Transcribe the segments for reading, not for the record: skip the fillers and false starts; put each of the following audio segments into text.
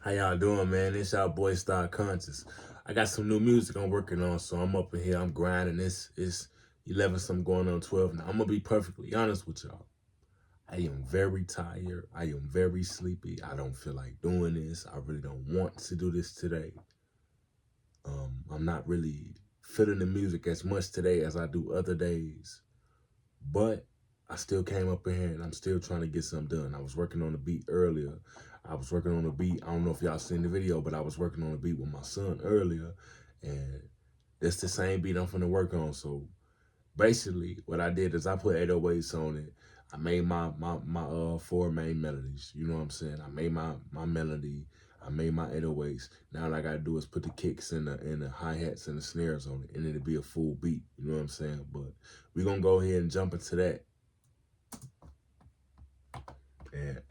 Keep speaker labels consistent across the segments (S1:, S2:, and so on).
S1: How y'all doing, man? It's y'all boy Starr Conscious. I got some new music I'm working on, so I'm up in here. I'm grinding. It's 11 something going on 12 now. I'm gonna be perfectly honest with y'all. I am very tired. I am very sleepy. I don't feel like doing this. I really don't want to do this today. I'm not really feeling the music as much today as I do other days, but I still came up in here and I'm still trying to get something done. I was working on the beat earlier. I was working on the beat. I don't know if y'all seen the video, but I was working on the beat with my son earlier, and that's the same beat I'm finna work on. So basically, what I did is I put 808s on it. I made my four main melodies. You know what I'm saying? I made my melody. I made my 808s. Now all I gotta do is put the kicks and the hi-hats and the snares on it, and it'll be a full beat. You know what I'm saying? But we're gonna go ahead and jump into that.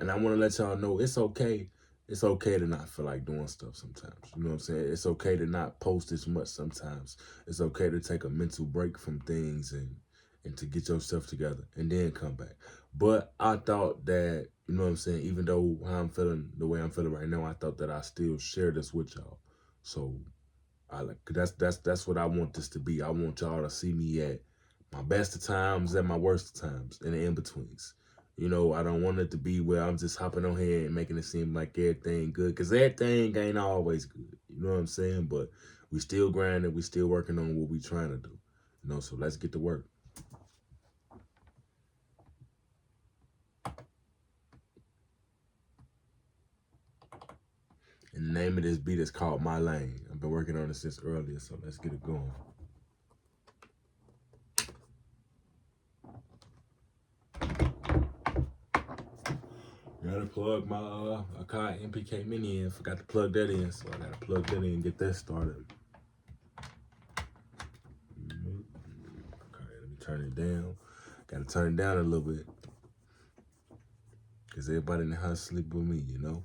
S1: And I want to let y'all know it's okay. It's okay to not feel like doing stuff sometimes. You know what I'm saying? It's okay to not post as much sometimes. It's okay to take a mental break from things and to get yourself together and then come back. But I thought that, you know what I'm saying, even though how I'm feeling, the way I'm feeling right now, I thought that I still share this with y'all. So that's what I want this to be. I want y'all to see me at my best of times and my worst of times and the in-betweens. You know, I don't want it to be where I'm just hopping on here and making it seem like everything good, because everything ain't always good. You know what I'm saying? But we still grinding, we still working on what we trying to do. You know, so let's get to work. And the name of this beat is called My Lane. I've been working on it since earlier, so let's get it going. Gotta plug my Akai MPK Mini in. Forgot to plug that in, so I gotta plug that in and get that started. Okay, let me turn it down. Gotta turn it down a little bit, because everybody in the house sleep with me, you know?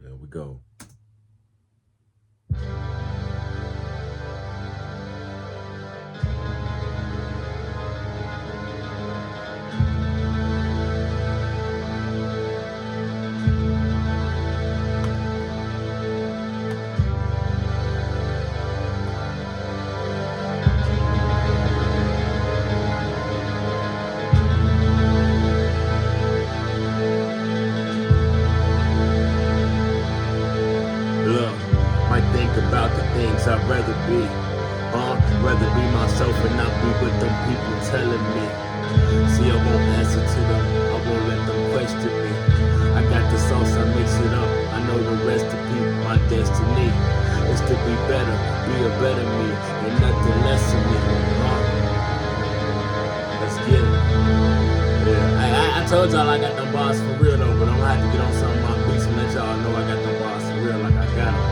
S1: There we go. Look, might think about the things I'd rather be. Rather be myself and not be with them people telling me. See, I won't answer to them, I won't let them question me. I got the sauce, I mix it up, I know the recipe. My destiny is to be better, be a better me, and nothing less of me. Let's get it. Yeah, I told y'all I got them bars for real though, but I'm gonna have to get on some of my beats and let y'all know I got them bars for real, like I got them.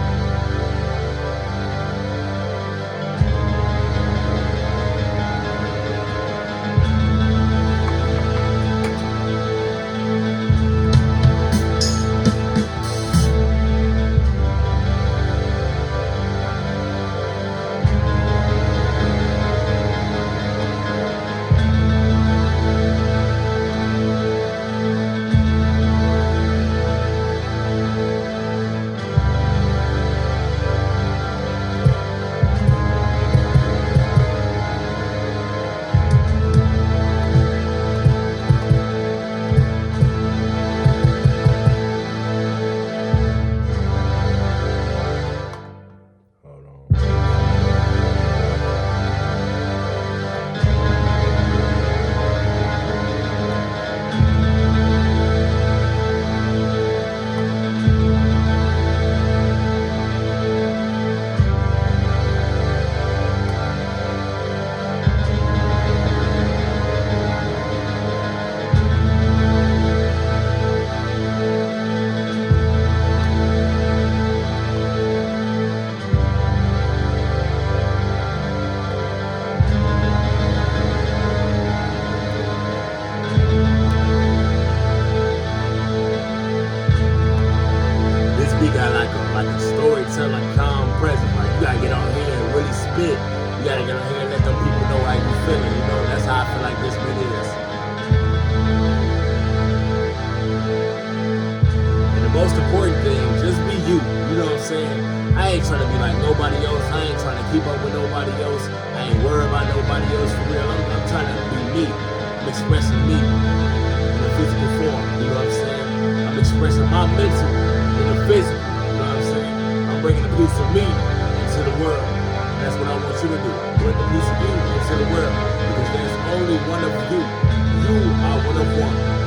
S1: I ain't trying to be like nobody else. I ain't trying to keep up with nobody else. I ain't worried about nobody else for real. I'm trying to be me. I'm expressing me in a physical form. You know what I'm saying? I'm expressing my mental in the physical. You know what I'm saying? I'm bringing a piece of me into the world. And that's what I want you to do. Bring a piece of you into the world. Because there's only one of you. You are one of one.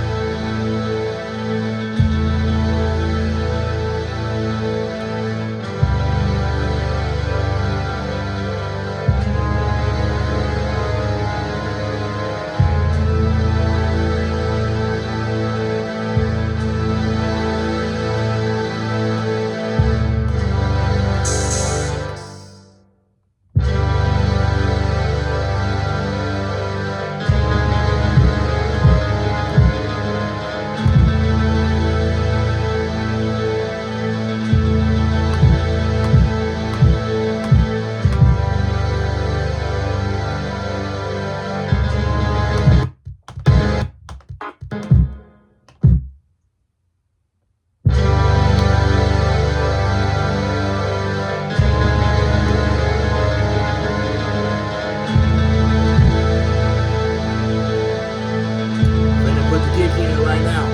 S1: Put the kick in right now.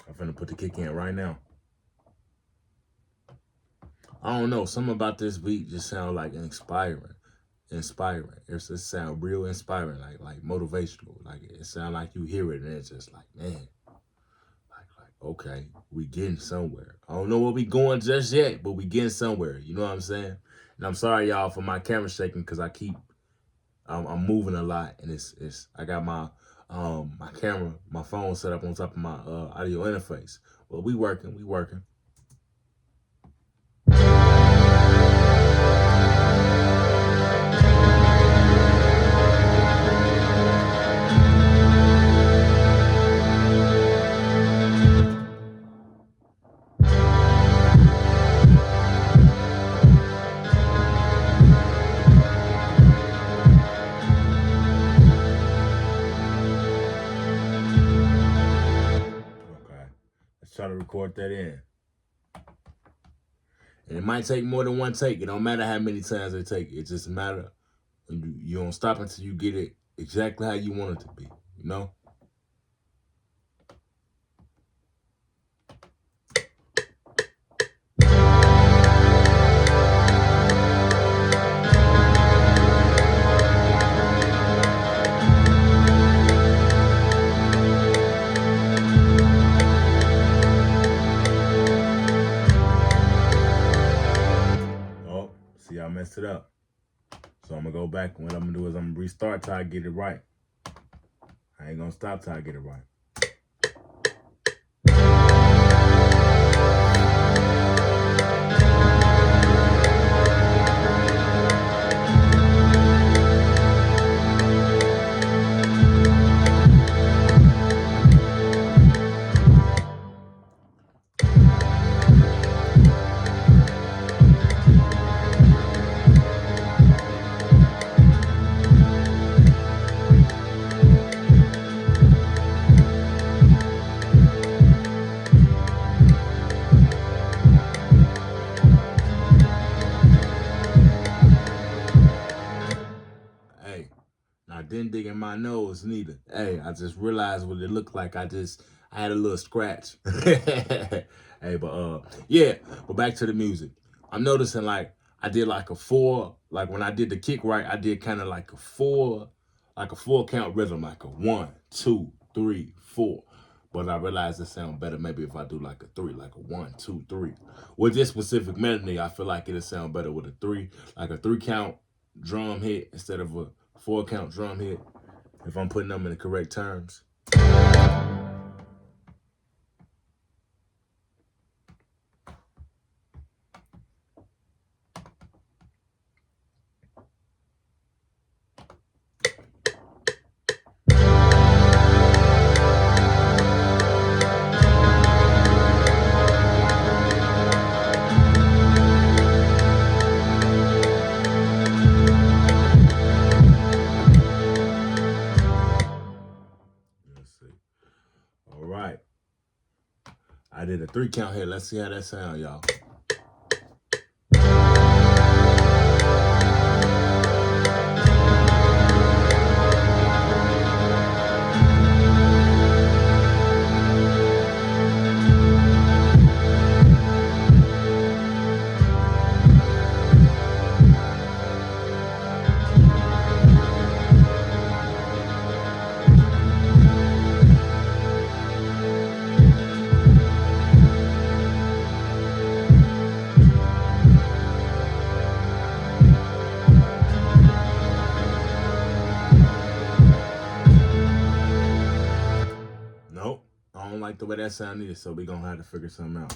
S1: I'm finna put the kick in right now. I don't know. Something about this beat just sound like inspiring. It just sound real inspiring, like motivational. Like it sound like you hear it and it's just like, man, okay, we getting somewhere. I don't know where we going just yet, but we getting somewhere. You know what I'm saying? And I'm sorry y'all for my camera shaking because I'm moving a lot and it's I got my camera, my phone set up on top of my audio interface. Well, we working. Okay, let's try to record that in. And it might take more than one take. It don't matter how many times they take. It just matter when you don't stop until you get it exactly how you want it to be. You know? Oh, see, I messed it up. So I'm gonna go back. What I'm gonna do is I'm gonna restart till I get it right. I ain't gonna stop till I get it right. Hey, I didn't dig in my nose neither. Hey, I just realized what it looked like. I had a little scratch. Hey, but yeah, but back to the music. I'm noticing like I did like a 4, like when I did the kick right, I did kind of like a 4 count rhythm, like a 1, 2, 3, 4. But I realized it sounds better maybe if I do like a 3, like a 1, 2, 3. With this specific melody, I feel like it'll sound better with a 3, like a 3 count drum hit instead of a 4 count drum hit, if I'm putting them in the correct terms. I did a 3 count hit. Let's see how that sound, y'all. Nope. I don't like the way that sound either, so we're gonna have to figure something out.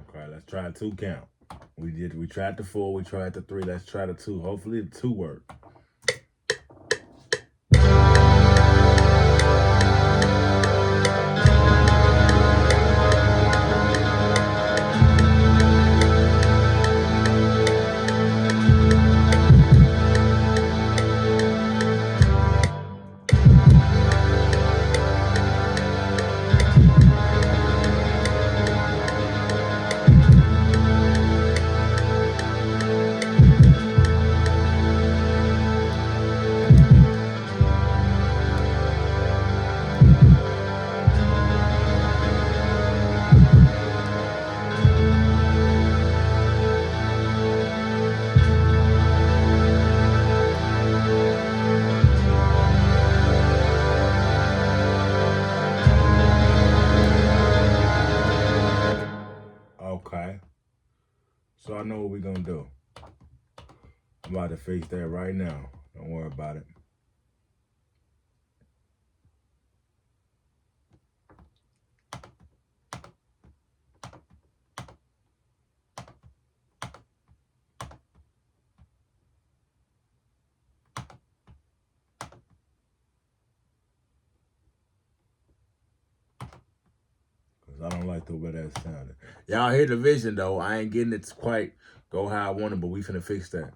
S1: Okay, let's try a 2 count. We tried the 4, we tried the 3, let's try the 2. Hopefully the 2 work. Okay. So I know what we're gonna do. I'm about to fix that right now. Don't worry about it. I don't like the way that sounded. Y'all hear the vision though. I ain't getting it to quite go how I want it, but we finna fix that.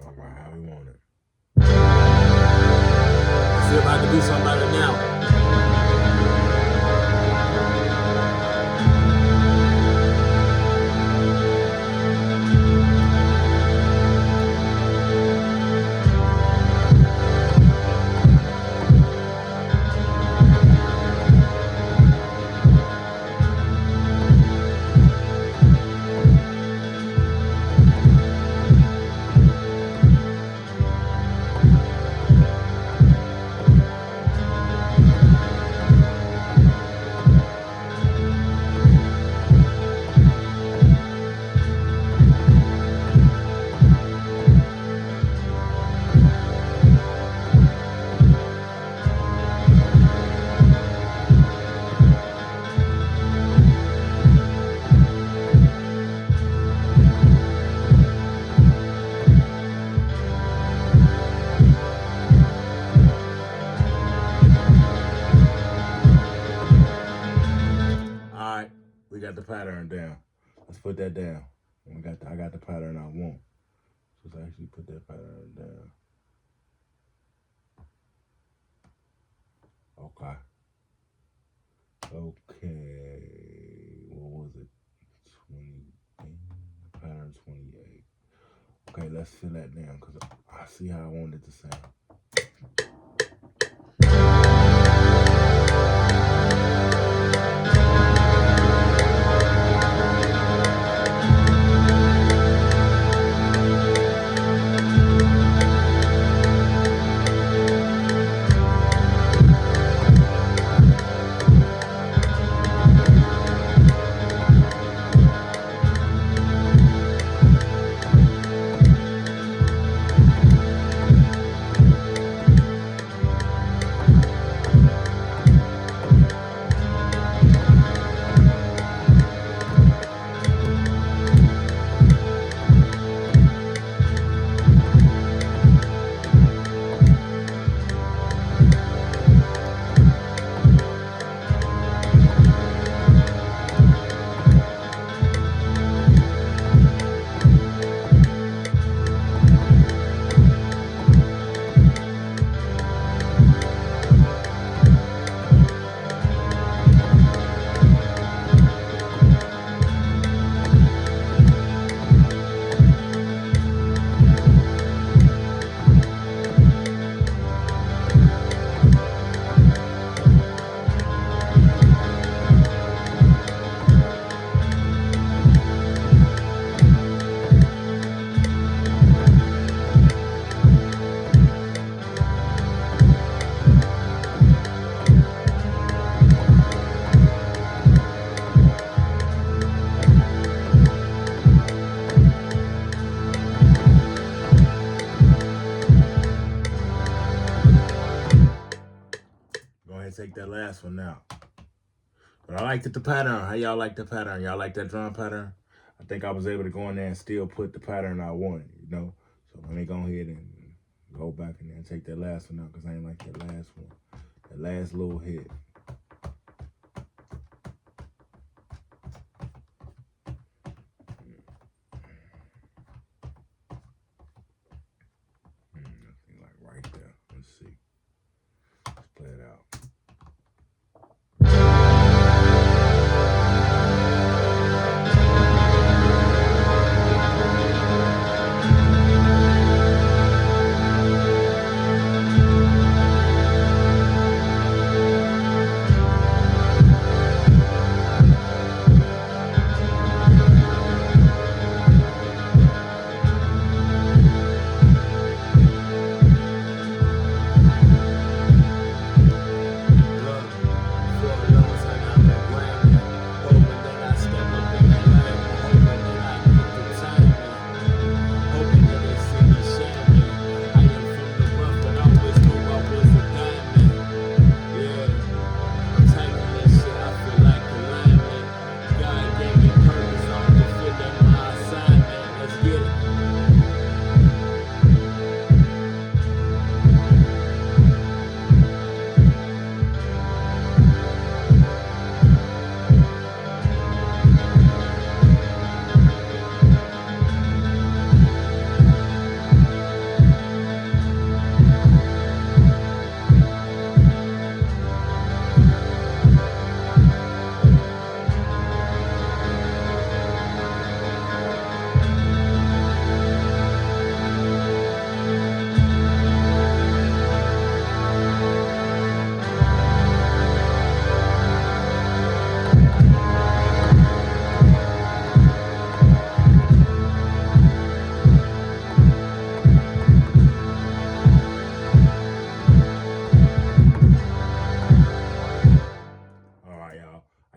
S1: All right, how we want it. Let's see if I can do something about it now. We got the pattern down. Let's put that down. I got the pattern I want. So let's actually put that pattern down. Okay. Okay. What was it? 20. Pattern 28. Okay, let's fill that down because I see how I want it to sound. Go ahead and take that last one now. But I liked the pattern. How y'all like the pattern? Y'all like that drum pattern? I think I was able to go in there and still put the pattern I wanted, you know? So let me go ahead and go back in there and take that last one out because I ain't like that last one. That last little hit. Nothing like right there. Let's see. Let's play it out.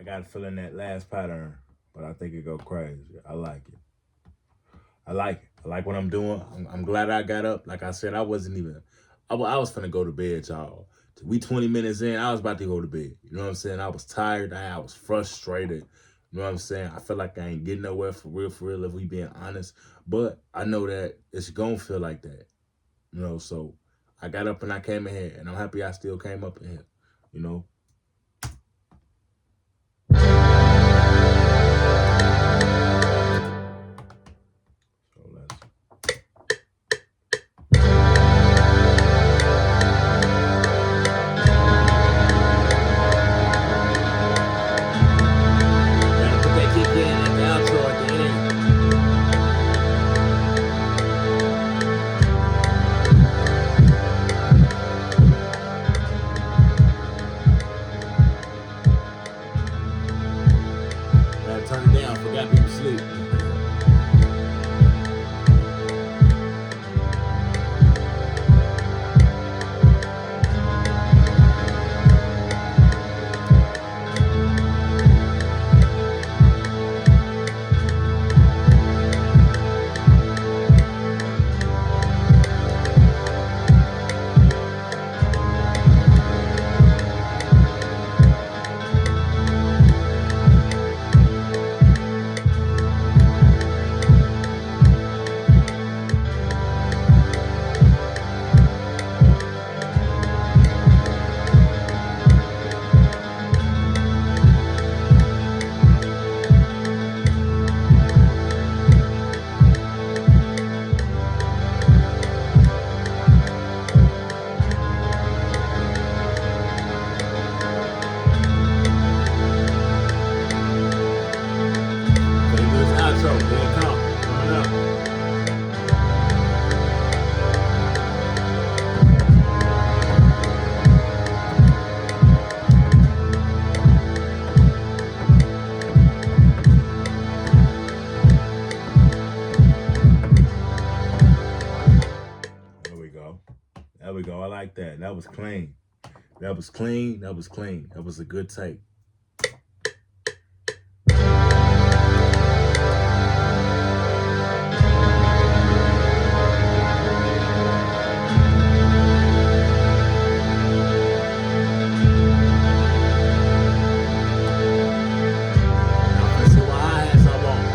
S1: Got to fill in that last pattern, but I think it go crazy. I like it. I like it. I like what I'm doing. I'm glad I got up. Like I said, I wasn't even. I was finna go to bed, y'all. We 20 minutes in, I was about to go to bed. You know what I'm saying? I was tired. I was frustrated. You know what I'm saying? I feel like I ain't getting nowhere for real, if we being honest. But I know that it's gonna feel like that. You know, so I got up and I came in here, and I'm happy I still came up in here. You know. that. That was clean. That was clean. That was clean. That was a good take. Let's see what hi-hats I'm on.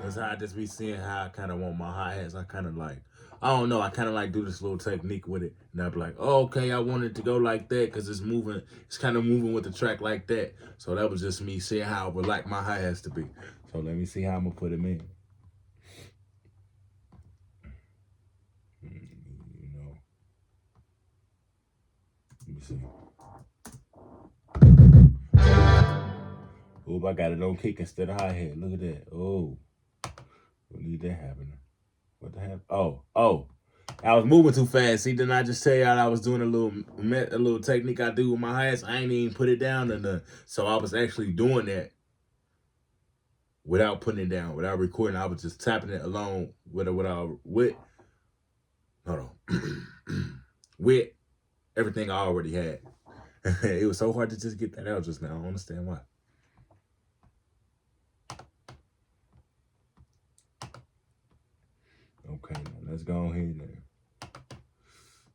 S1: That's how I just be seeing how I kind of want my hi-hats. I kind of like, I don't know, I kind of like do this little technique with it. And I be like, oh, okay, I want it to go like that because it's moving. It's kind of moving with the track like that. So that was just me seeing how I would like my hi-hats to be. So let me see how I'm going to put them in. You know, let me see. Oh, I got it on kick instead of hi-hat. Look at that. Oh, we need that happening. What the hell? Oh. I was moving too fast. See, didn't I just tell y'all I was doing a little technique I do with my hi-hats? I ain't even put it down enough. So I was actually doing that without putting it down, without recording. I was just tapping it along with with everything I already had. It was so hard to just get that out just now. I don't understand why. Okay, now let's go ahead and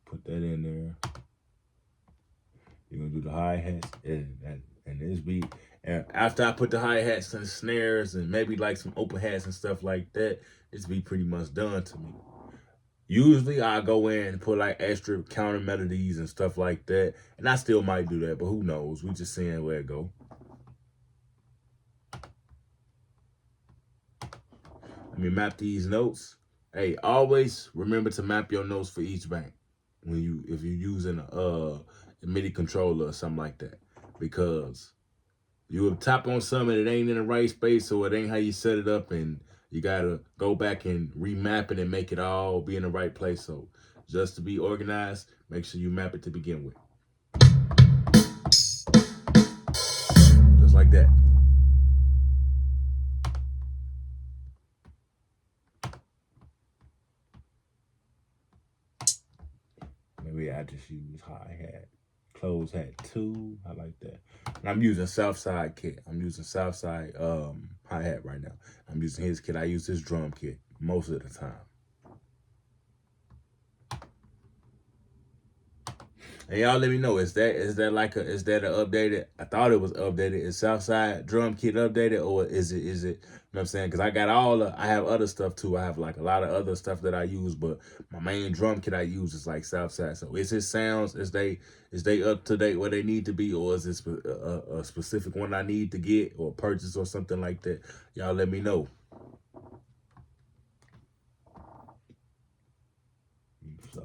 S1: put that in there. You're gonna do the hi-hats and this beat. And after I put the hi-hats and snares and maybe like some open hats and stuff like that, this beat pretty much done to me. Usually I go in and put like extra counter melodies and stuff like that. And I still might do that, but who knows? We just seeing where it go. Let me map these notes. Hey, always remember to map your notes for each bank if you're using a MIDI controller or something like that, because you will tap on something and it ain't in the right space, or it ain't how you set it up, and you gotta go back and remap it and make it all be in the right place. So just to be organized, make sure you map it to begin with. Just like that. Maybe I just use hi-hat. Close hat 2. I like that. And I'm using Southside kit. I'm using Southside hi-hat right now. I'm using his kit. I use his drum kit most of the time. And y'all let me know, is that an updated? I thought it was updated. Is Southside drum kit updated, or is it, you know what I'm saying? Because I have other stuff too. I have like a lot of other stuff that I use, but my main drum kit I use is like Southside. So is his sounds, is they up to date where they need to be, or is this a specific one I need to get or purchase or something like that? Y'all let me know. So.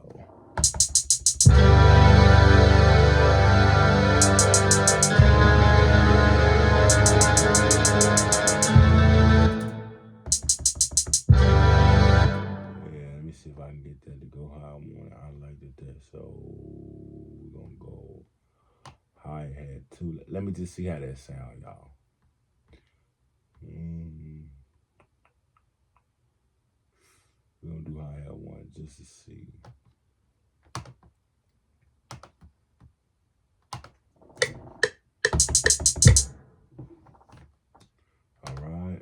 S1: See if I can get that to go how I want it. I like that. So we're gonna go hi-hat 2. Let me just see how that sound, y'all. Mm, we're gonna do hi-hat one just to see. All right.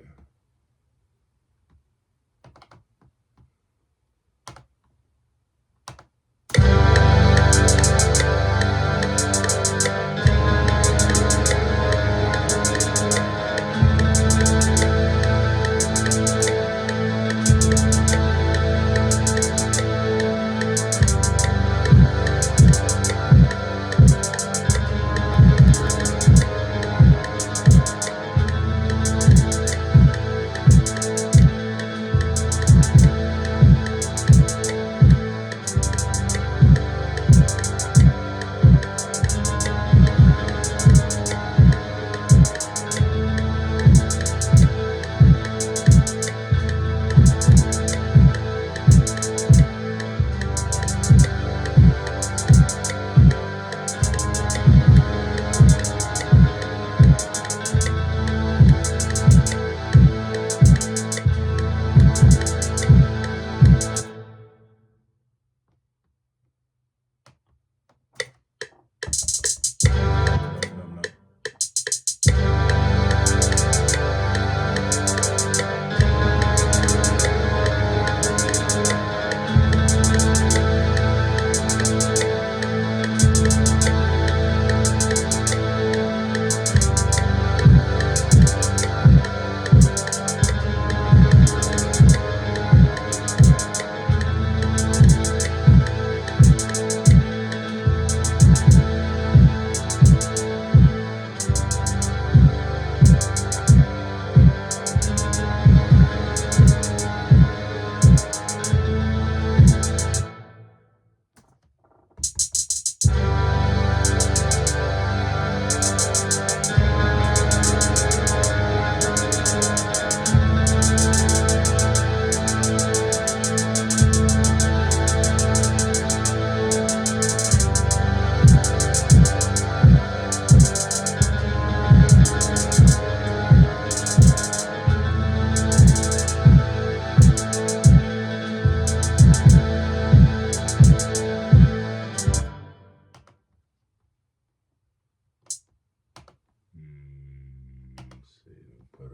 S1: Let's see. Put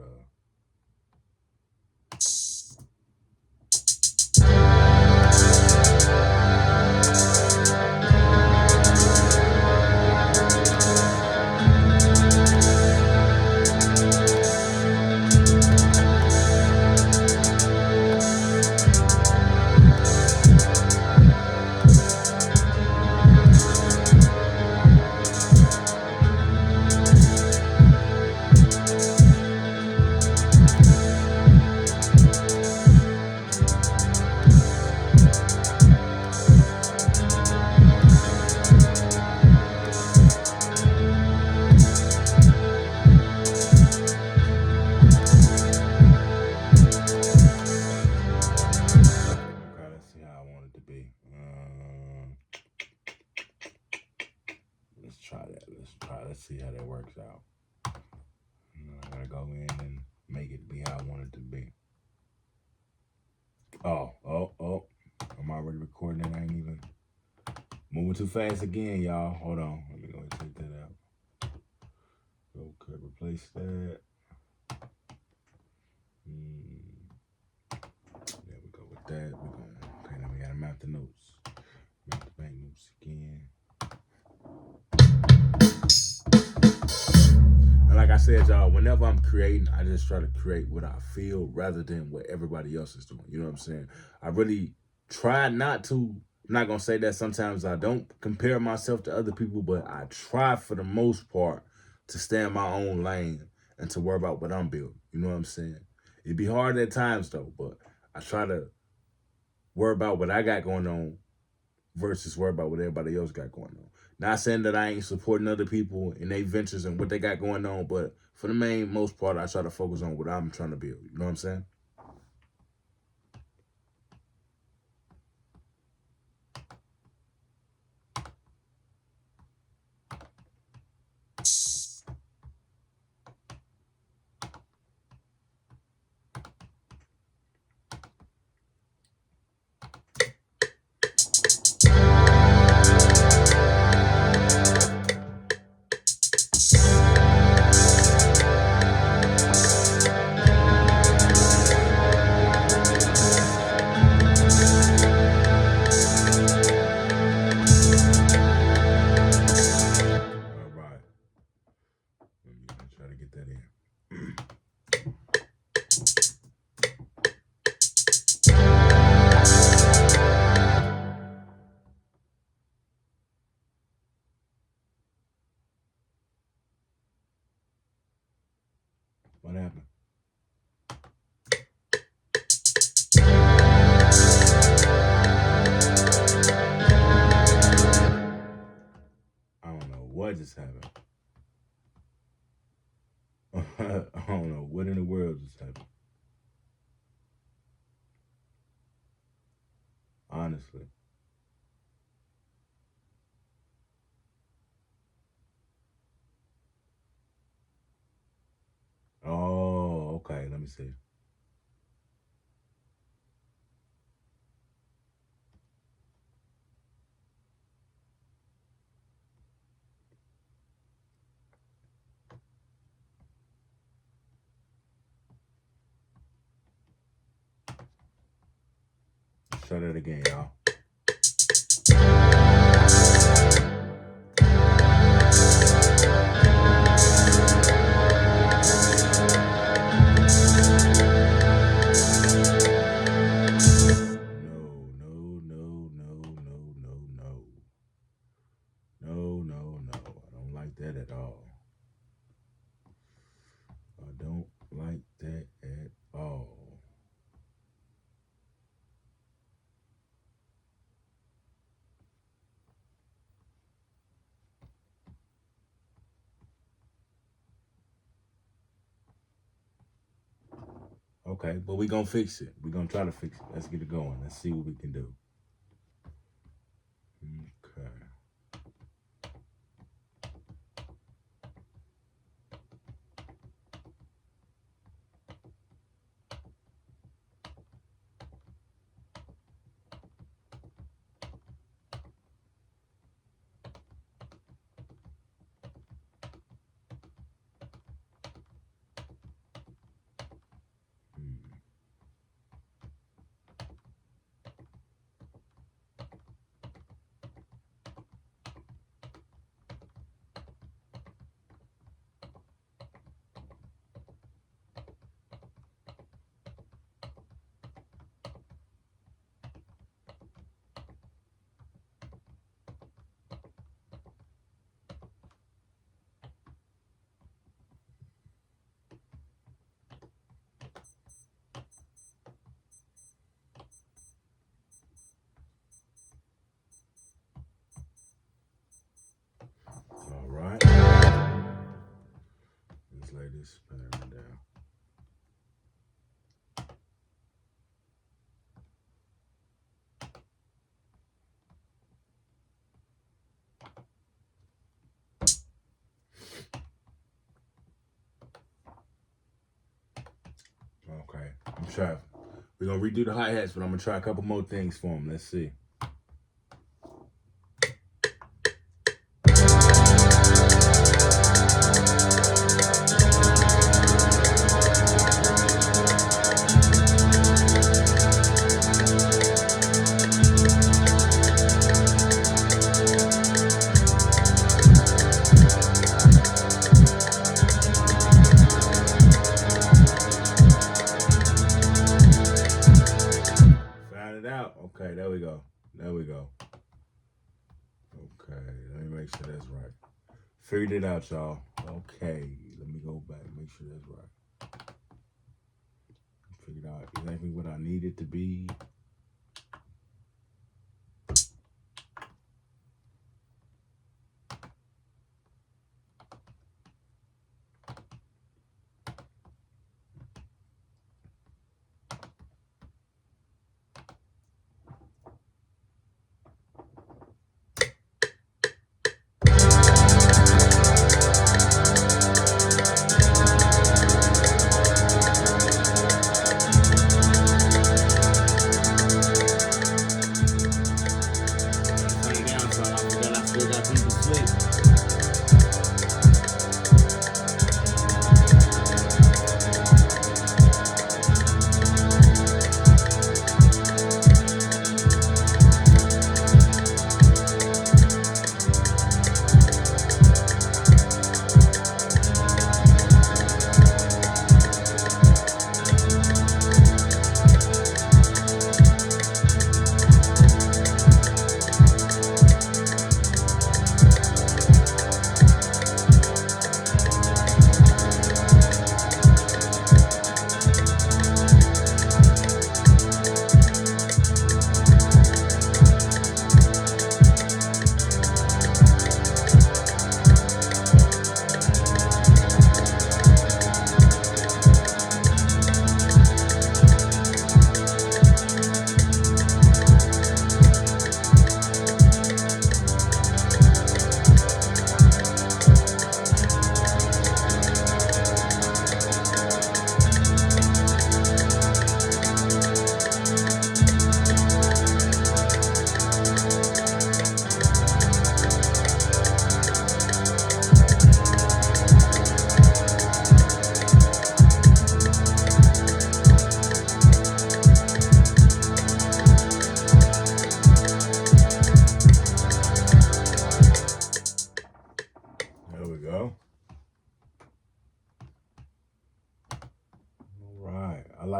S1: okay, let's see how I want it to be. Let's try that. Let's see how that works out. I gotta go in and make it be how I want it to be. Oh. I'm already recording it. I ain't even moving too fast again, y'all. Hold on. Let me go and take that out. Okay, replace that. There we go with that. Okay, now we gotta map the notes. Map the bank notes again. And like I said, y'all, whenever I'm creating, I just try to create what I feel rather than what everybody else is doing. You know what I'm saying? I really try not to. I'm not gonna say that sometimes I don't compare myself to other people, but I try for the most part to stay in my own lane and to worry about what I'm building. You know what I'm saying? It'd be hard at times though, but I try to worry about what I got going on versus worry about what everybody else got going on. Not saying that I ain't supporting other people in their ventures and what they got going on, but for the most part, I try to focus on what I'm trying to build. You know what I'm saying? just happened? I don't know. What in the world just happened? Honestly. Oh, okay. Let me see. Shut it again, y'all. No, no, no, no, no, no, no. No, no, no. I don't like that at all. I don't like that at all. Okay, but we're gonna fix it. We're gonna try to fix it. Let's get it going. Let's see what we can do. Okay. Hmm. All right. Let's lay this pattern down. Okay. I'm trying. We're gonna redo the hi-hats, but I'm gonna try a couple more things for them. Let's see. Found it out. Okay, there we go. There we go. Okay, let me make sure that's right. Figured it out, y'all. Okay, let me go back, make sure that's right. Figured out exactly what I need it to be.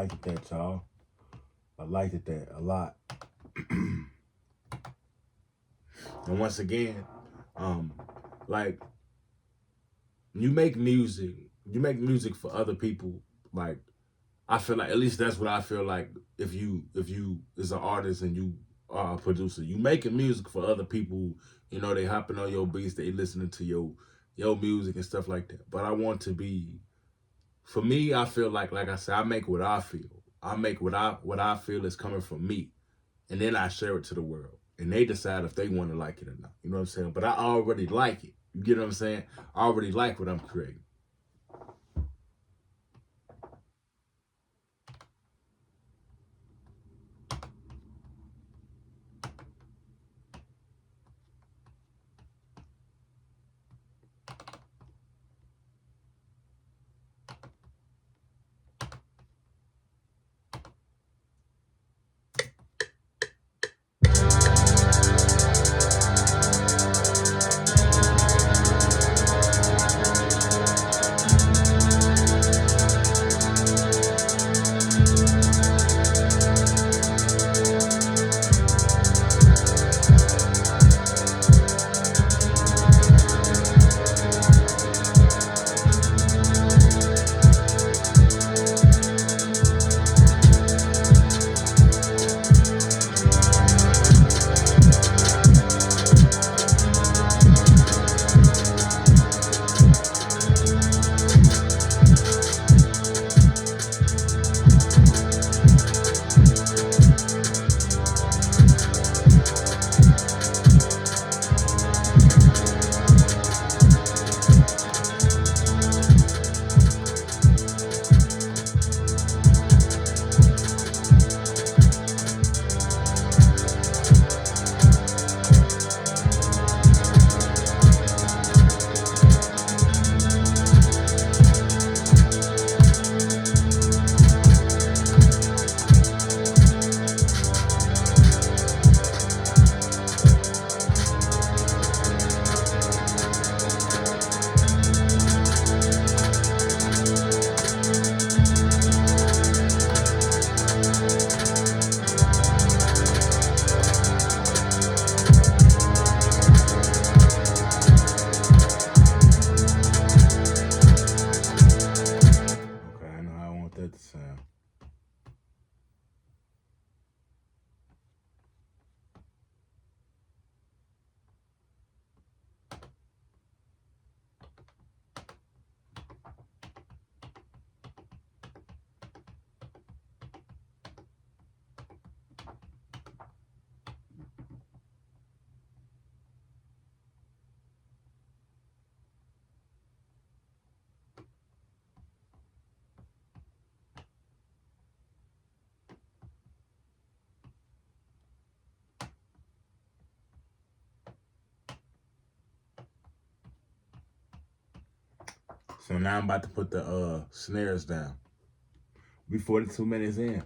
S1: liked that, y'all. I liked that a lot. And once again, um, like you make music for other people. Like I feel like at least that's what I feel like. If you is an artist and you are a producer, you making music for other people. You know they hopping on your beats, they listening to your music and stuff like that. But I want to be for me. I feel like I said, I make what I feel. I make what I feel is coming from me, and then I share it to the world, and they decide if they want to like it or not. You know what I'm saying? But I already like it. You get what I'm saying? I already like what I'm creating. Okay, I know how I want that to sound. So now I'm about to put the snares down. We 42 minutes in.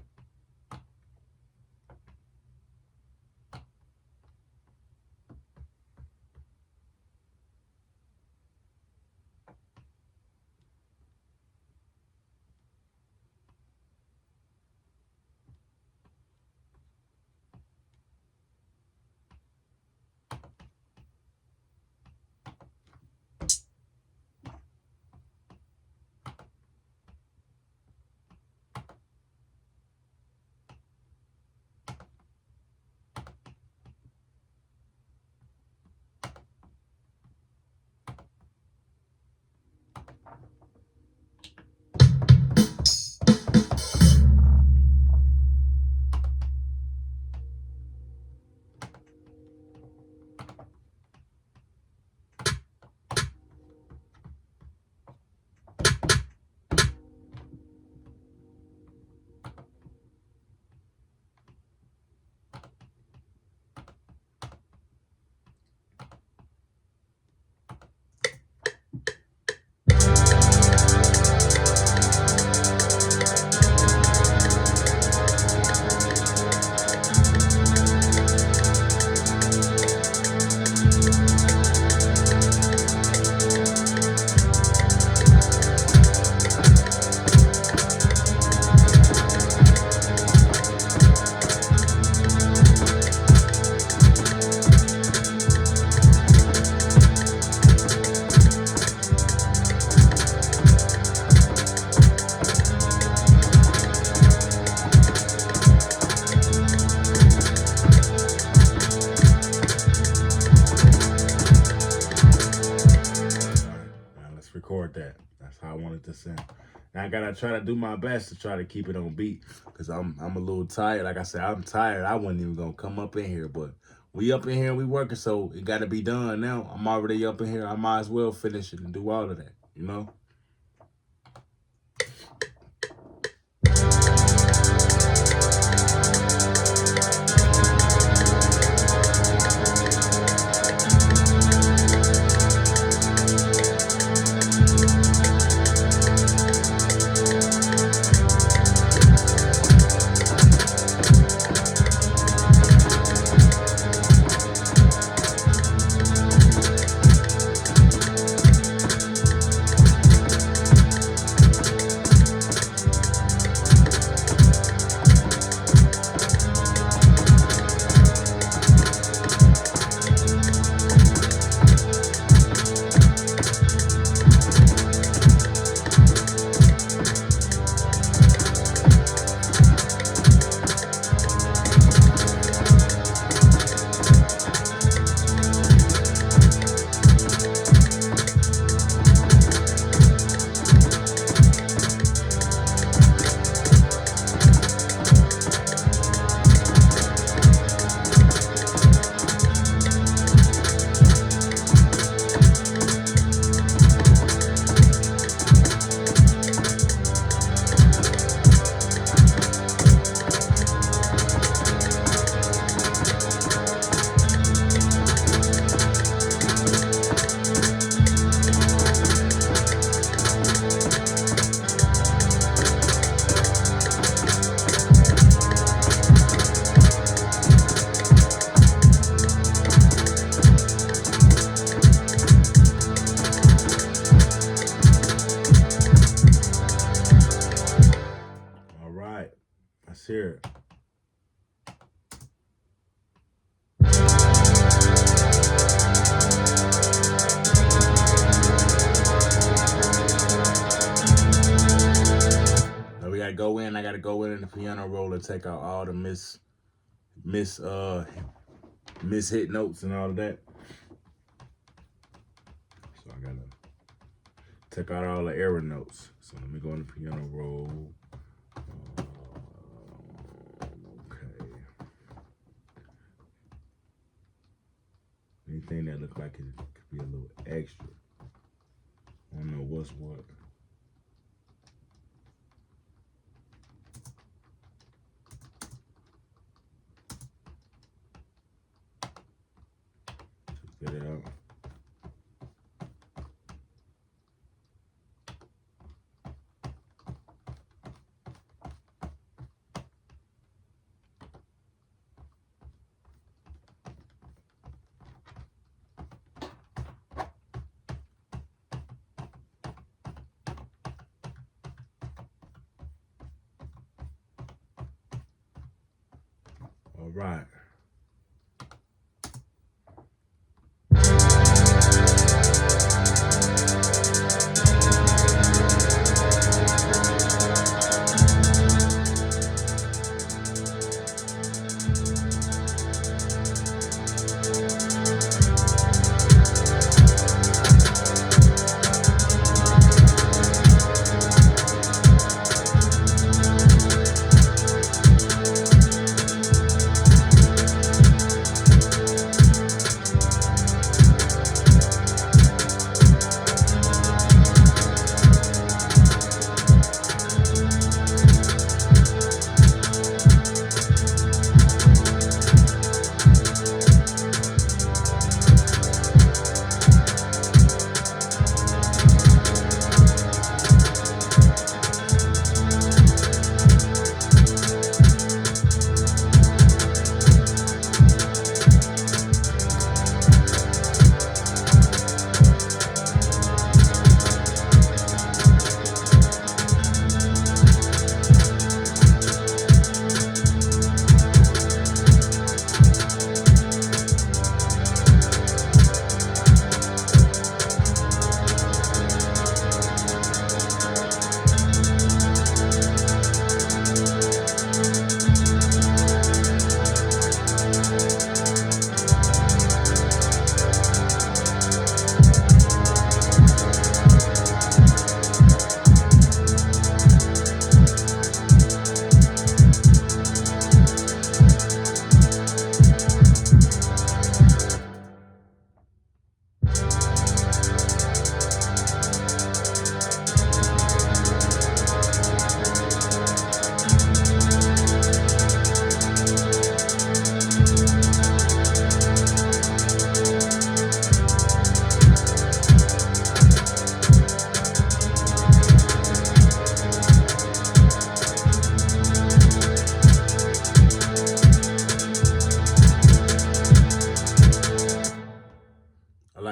S1: record that. That's how I want it to sound. Now I gotta try to do my best to try to keep it on beat, cause I'm a little tired. Like I said, I'm tired. I wasn't even gonna come up in here, but we up in here, we working, so it gotta be done now. I'm already up in here. I might as well finish it and do all of that, you know? All right, let's hear it. Now we gotta go in. I gotta go in the piano roll and take out all the miss hit notes and all of that. So I gotta take out all the error notes. So let me go in the piano roll. Okay. Anything that look like it could be a little extra. I don't know what's what. Just get it out. All right.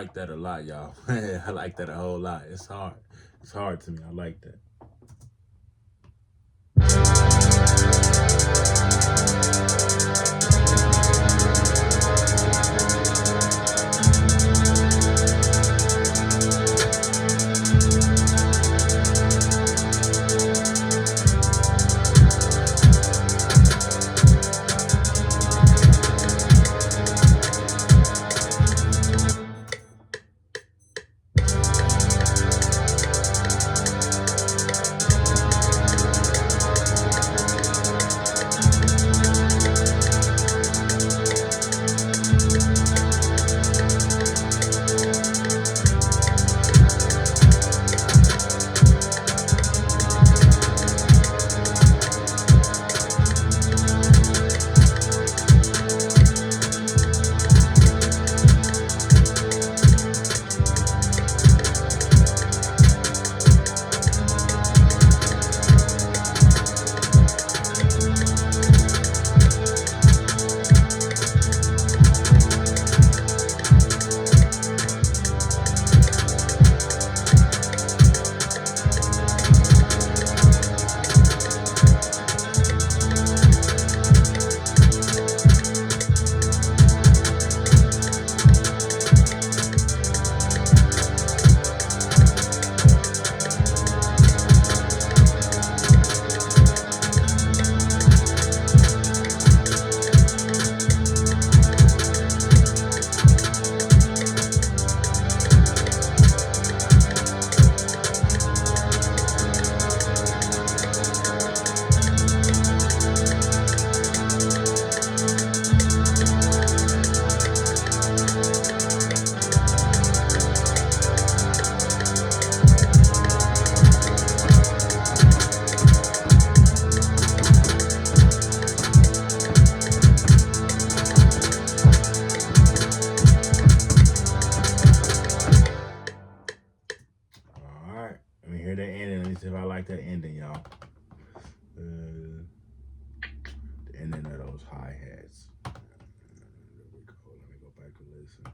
S1: like that a lot, y'all. I like that a whole lot. It's hard. It's hard to me. I like that. All right. Let me hear that ending. Let me see if I like that ending, y'all. The ending of those hi-hats. There we go. Let me go back and listen.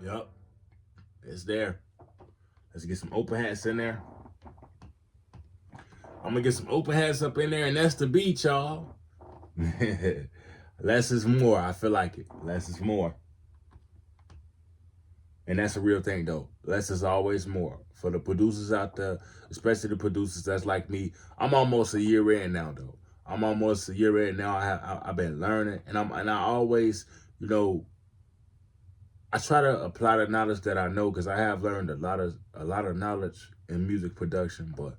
S1: Yup. It's there. Let's get some open hats in there. I'm gonna get some open hats up in there, and that's the beat, y'all. Less is more. I feel like it. Less is more. And that's a real thing, though. Less is always more. For the producers out there, especially the producers that's like me, I'm almost a year in now, though. I'm almost a year in now. I've been learning, and I always, you know, I try to apply the knowledge that I know, because I have learned a lot of knowledge in music production. But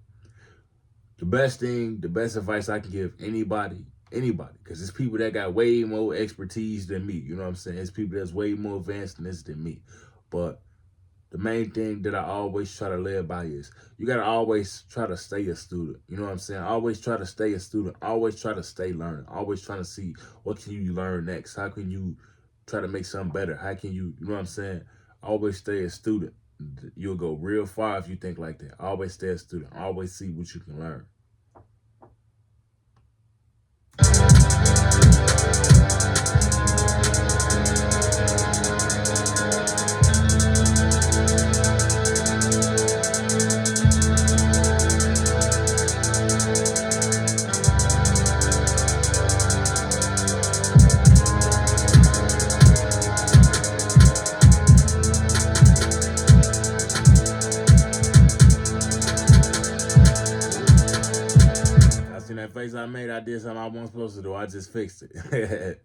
S1: the best advice I can give anybody, because it's people that got way more expertise than me. You know what I'm saying? It's people that's way more advanced in this than me. But the main thing that I always try to live by is you got to always try to stay a student. You know what I'm saying? Always try to stay a student. Always try to stay learning. Always trying to see what can you learn next. How can you try to make something better? How can you know what I'm saying? Always stay a student. You'll go real far if you think like that. Always stay a student. Always see what you can learn. That face I made, I did something I wasn't supposed to do. I just fixed it.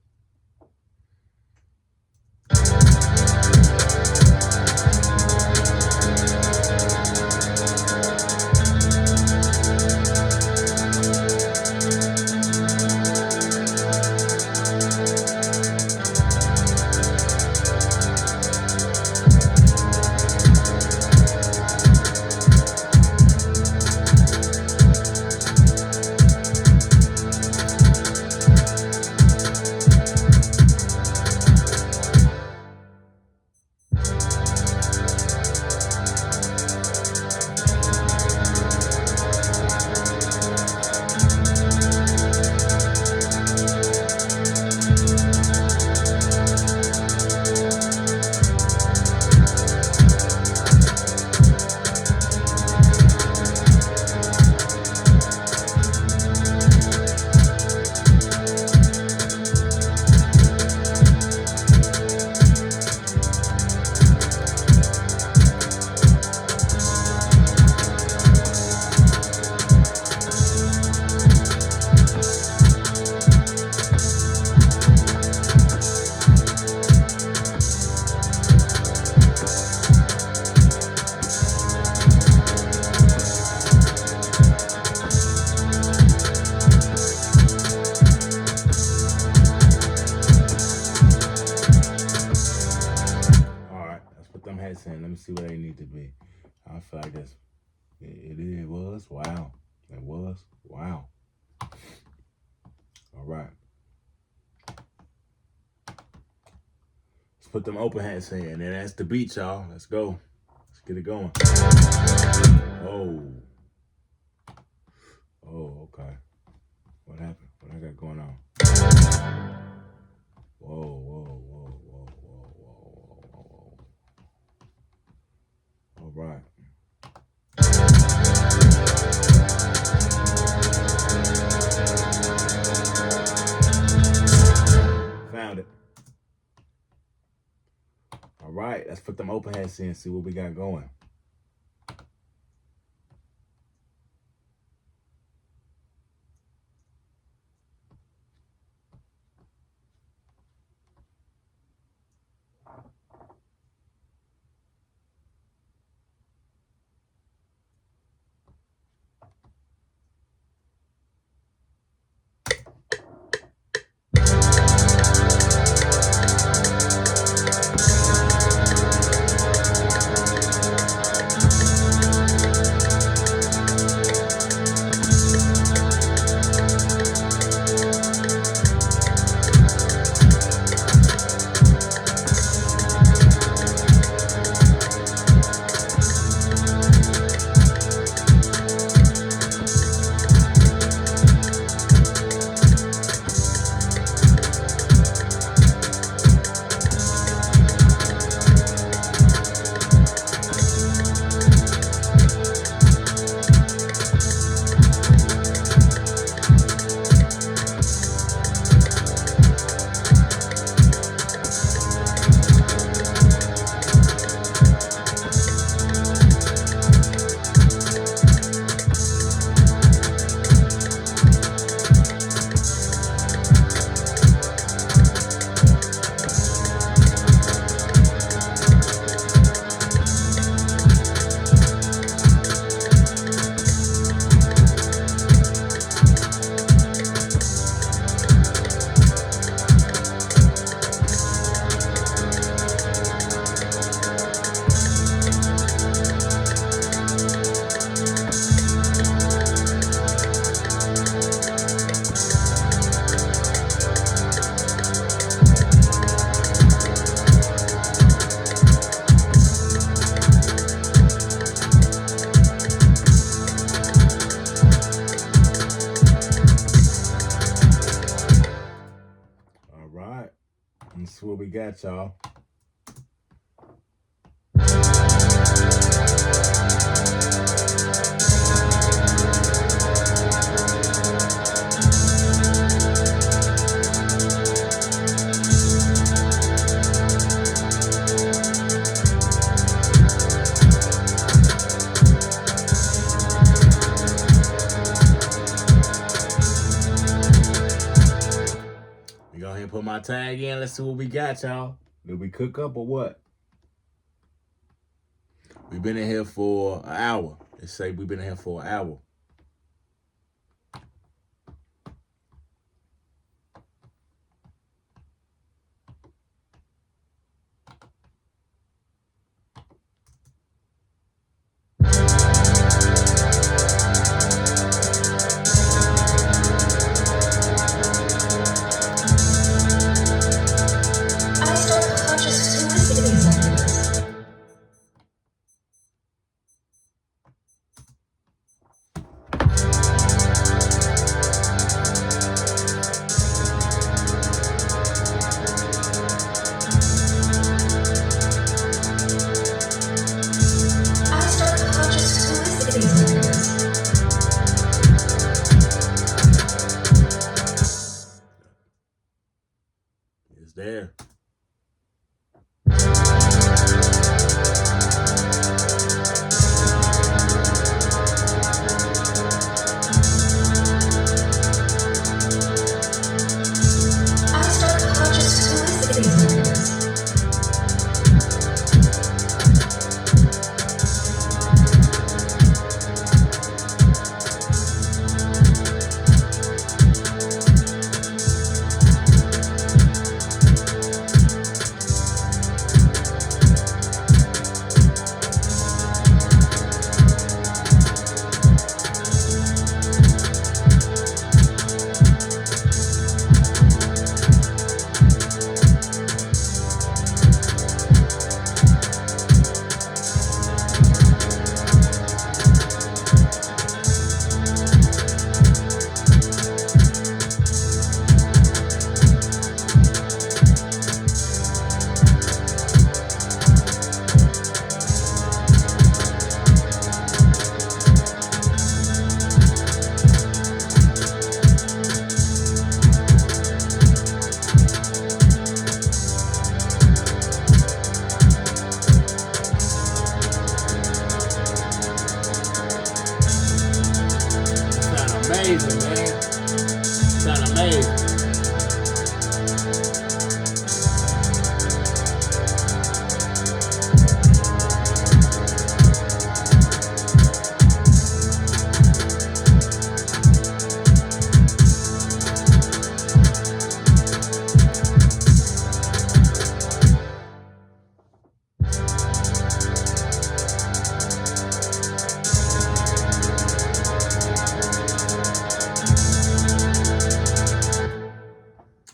S1: be. I feel like it was. Wow. It was. Wow. All right. Let's put them open hats in. And that's the beat, y'all. Let's go. Let's get it going. Oh. Oh, okay. What happened? What I got going on? Whoa, whoa, whoa, whoa, whoa, whoa, whoa, whoa. All right. Found it. All right, let's put them open hats in and see what we got going. All right, let's see what we got, y'all. Go ahead and put my tag in. Let's see what we got, y'all. Did we cook up or what? We've been in here for an hour. Let's say we've been in here for an hour. amazing, man. Sound amazing.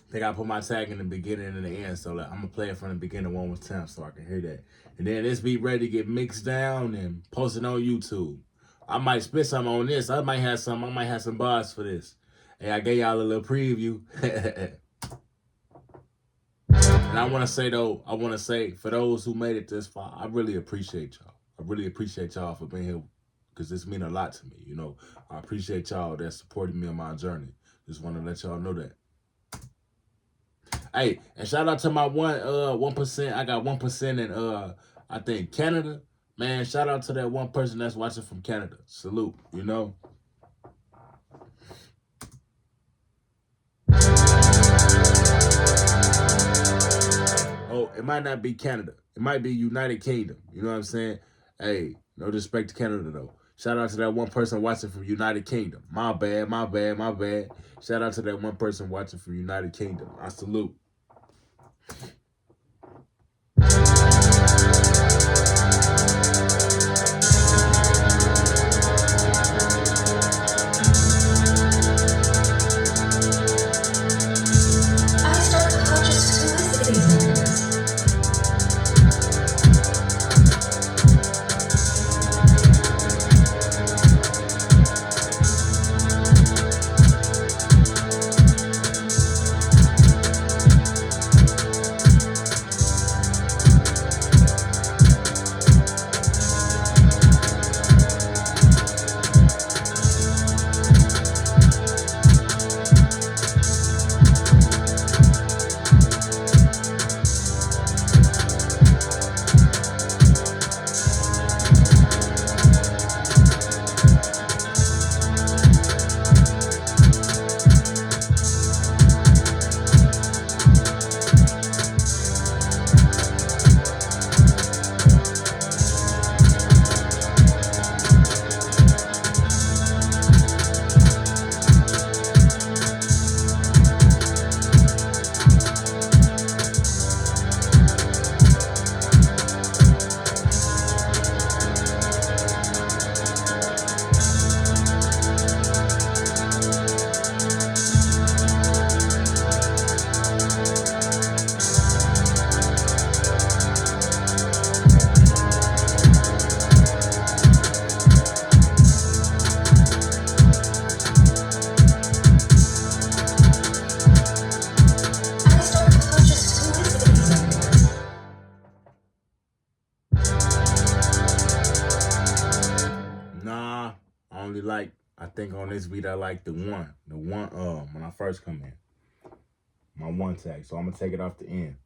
S1: I think I put my tag in the beginning and the end, so like, I'm gonna play it from the beginning one more time so I can hear that. And then this beat ready to get mixed down and posted on YouTube. I might spit something on this. I might have some bars for this. Hey, I gave y'all a little preview. And I wanna say for those who made it this far, I really appreciate y'all. I really appreciate y'all for being here because this means a lot to me. You know, I appreciate y'all that supported me on my journey. Just want to let y'all know that. Hey, and shout out to my 1%. I got 1% in I think Canada. Man, shout out to that one person that's watching from Canada. Salute, you know. Oh, it might not be Canada. It might be United Kingdom. You know what I'm saying? Hey, no disrespect to Canada though. Shout out to that one person watching from United Kingdom. My bad. Shout out to that one person watching from United Kingdom. I salute. Nah, I only like, I think on this beat I like the one when I first come in. My one tag. So I'm gonna take it off the end.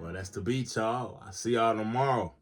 S1: Well, that's the beat, y'all. I see y'all tomorrow.